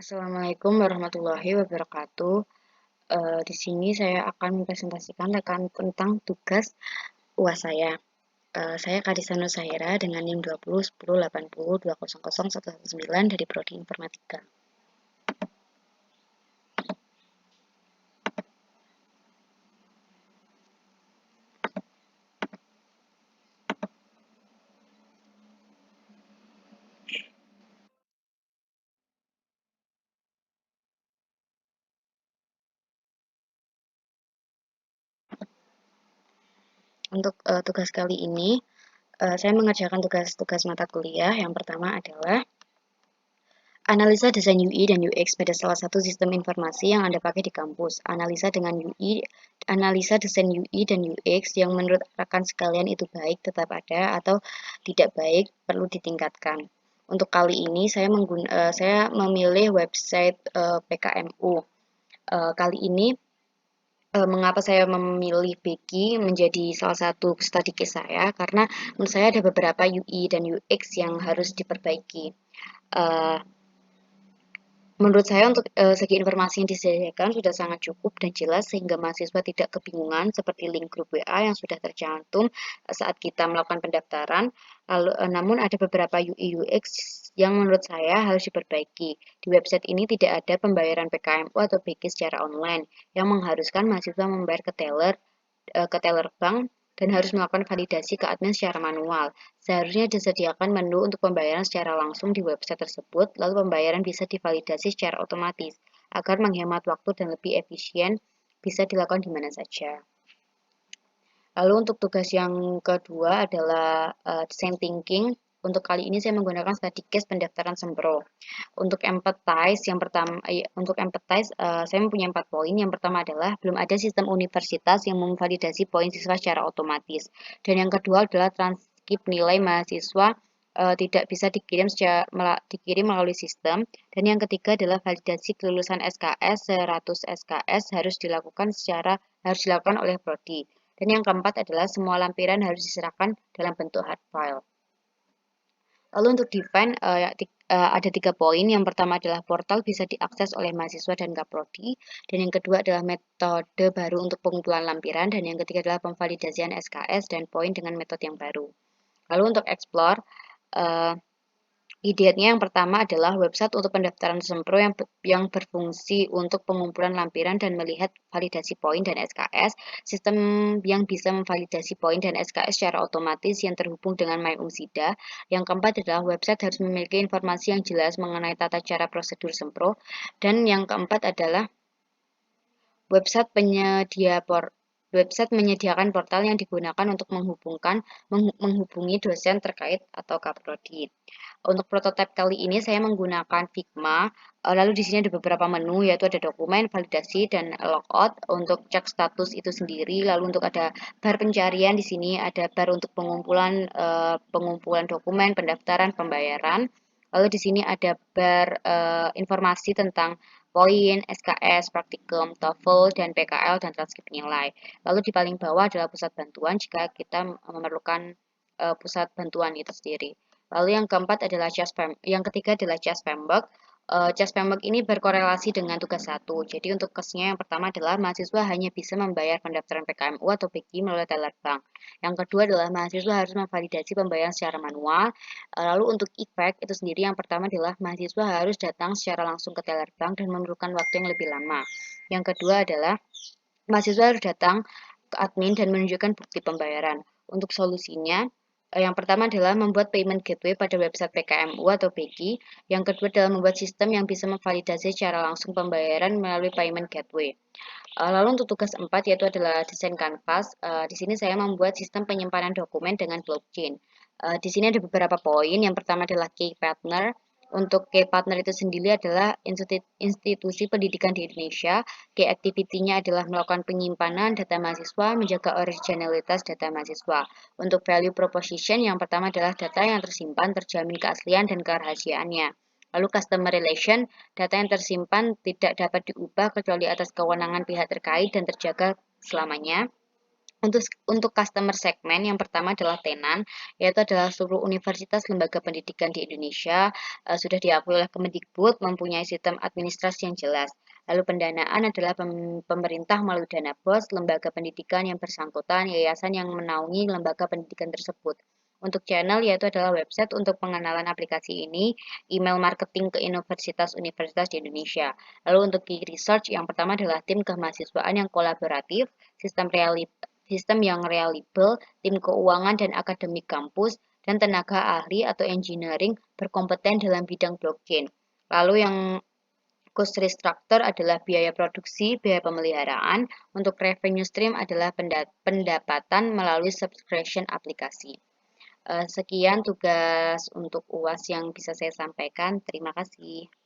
Assalamualaikum warahmatullahi wabarakatuh. Di sini saya akan mempresentasikan tentang tugas UAS saya. Saya Kadisa Nur Sahira dengan NIM 201080200119 dari Prodi Informatika. Untuk tugas kali ini, saya mengerjakan tugas-tugas mata kuliah. Yang pertama adalah analisa desain UI dan UX pada salah satu sistem informasi yang Anda pakai di kampus. Analisa desain UI dan UX yang menurut rekan sekalian itu baik tetap ada atau tidak baik perlu ditingkatkan. Untuk kali ini saya memilih website PKMU. Kali ini mengapa saya memilih Becky menjadi salah satu study case saya karena menurut saya ada beberapa UI dan UX yang harus diperbaiki. Uh, Menurut saya untuk segi informasi yang disediakan sudah sangat cukup dan jelas sehingga mahasiswa tidak kebingungan seperti link grup WA yang sudah tercantum saat kita melakukan pendaftaran. Namun ada beberapa UI UX yang menurut saya harus diperbaiki. Di website ini tidak ada pembayaran PKMU atau BK secara online yang mengharuskan mahasiswa membayar ke teller bank dan harus melakukan validasi ke admin secara manual. Seharusnya disediakan menu untuk pembayaran secara langsung di website tersebut, lalu pembayaran bisa divalidasi secara otomatis agar menghemat waktu dan lebih efisien bisa dilakukan di mana saja. Lalu untuk tugas yang kedua adalah design thinking. Untuk kali ini saya menggunakan study case pendaftaran Sempro. Untuk empathize saya mempunyai 4 poin. Yang pertama adalah belum ada sistem universitas yang memvalidasi poin siswa secara otomatis. Dan yang kedua adalah transkrip nilai mahasiswa tidak bisa dikirim melalui sistem. Dan yang ketiga adalah validasi kelulusan SKS 100 SKS harus dilakukan oleh prodi. Dan yang keempat adalah semua lampiran harus diserahkan dalam bentuk hard file. Lalu untuk define ada 3 poin. Yang pertama adalah portal bisa diakses oleh mahasiswa dan kaprodi. Dan yang kedua adalah metode baru untuk pengumpulan lampiran. Dan yang ketiga adalah pemvalidasian SKS dan poin dengan metode yang baru. Lalu untuk explore, Ideanya yang pertama adalah website untuk pendaftaran Sempro yang berfungsi untuk pengumpulan lampiran dan melihat validasi poin dan SKS, sistem yang bisa memvalidasi poin dan SKS secara otomatis yang terhubung dengan MyUmsida. Yang keempat adalah website harus memiliki informasi yang jelas mengenai tata cara prosedur Sempro. Dan yang keempat adalah website penyedia website menyediakan portal yang digunakan untuk menghubungi dosen terkait atau kaprodi. Untuk prototipe kali ini saya menggunakan Figma. Lalu di sini ada beberapa menu yaitu ada dokumen, validasi dan logout untuk cek status itu sendiri. Lalu untuk ada bar pencarian di sini ada bar untuk pengumpulan dokumen, pendaftaran, pembayaran. Lalu di sini ada bar informasi tentang poin, SKS, praktikum, TOEFL, dan PKL, dan transkrip nilai. Lalu di paling bawah adalah pusat bantuan jika kita memerlukan pusat bantuan itu sendiri. Lalu yang keempat adalah yang ketiga adalah CHAS Pembok. CHAS Pembok ini berkorelasi dengan tugas 1. Jadi untuk kesnya yang pertama adalah mahasiswa hanya bisa membayar pendaftaran PKMU atau BG melalui teller bank. Yang kedua adalah mahasiswa harus memvalidasi pembayaran secara manual. Lalu untuk efek itu sendiri yang pertama adalah mahasiswa harus datang secara langsung ke teller bank dan memerlukan waktu yang lebih lama. Yang kedua adalah mahasiswa harus datang ke admin dan menunjukkan bukti pembayaran. Untuk solusinya, yang pertama adalah membuat payment gateway pada website PKMU atau BG. Yang kedua adalah membuat sistem yang bisa memvalidasi secara langsung pembayaran melalui payment gateway. Lalu untuk tugas 4 yaitu adalah desain kanvas. Di sini saya membuat sistem penyimpanan dokumen dengan blockchain. Di sini ada beberapa poin. Yang pertama adalah key partner. Untuk key partner itu sendiri adalah institusi pendidikan di Indonesia. Key activity-nya adalah melakukan penyimpanan data mahasiswa, menjaga originalitas data mahasiswa. Untuk value proposition yang pertama adalah data yang tersimpan, terjamin keaslian dan kerahasiaannya. Lalu customer relation, data yang tersimpan tidak dapat diubah kecuali atas kewenangan pihak terkait dan terjaga selamanya. Untuk customer segmen yang pertama adalah tenan, yaitu adalah seluruh universitas lembaga pendidikan di Indonesia sudah diakui oleh Kemendikbud mempunyai sistem administrasi yang jelas. Lalu pendanaan adalah pemerintah melalui dana BOS, lembaga pendidikan yang bersangkutan, yayasan yang menaungi lembaga pendidikan tersebut. Untuk channel yaitu adalah website untuk pengenalan aplikasi ini, email marketing ke universitas-universitas di Indonesia. Lalu untuk key research yang pertama adalah tim kemahasiswaan yang kolaboratif, sistem yang reliable, tim keuangan dan akademik kampus, dan tenaga ahli atau engineering berkompeten dalam bidang blockchain. Lalu yang cost restructure adalah biaya produksi, biaya pemeliharaan. Untuk revenue stream adalah pendapatan melalui subscription aplikasi. Sekian tugas untuk UAS yang bisa saya sampaikan. Terima kasih.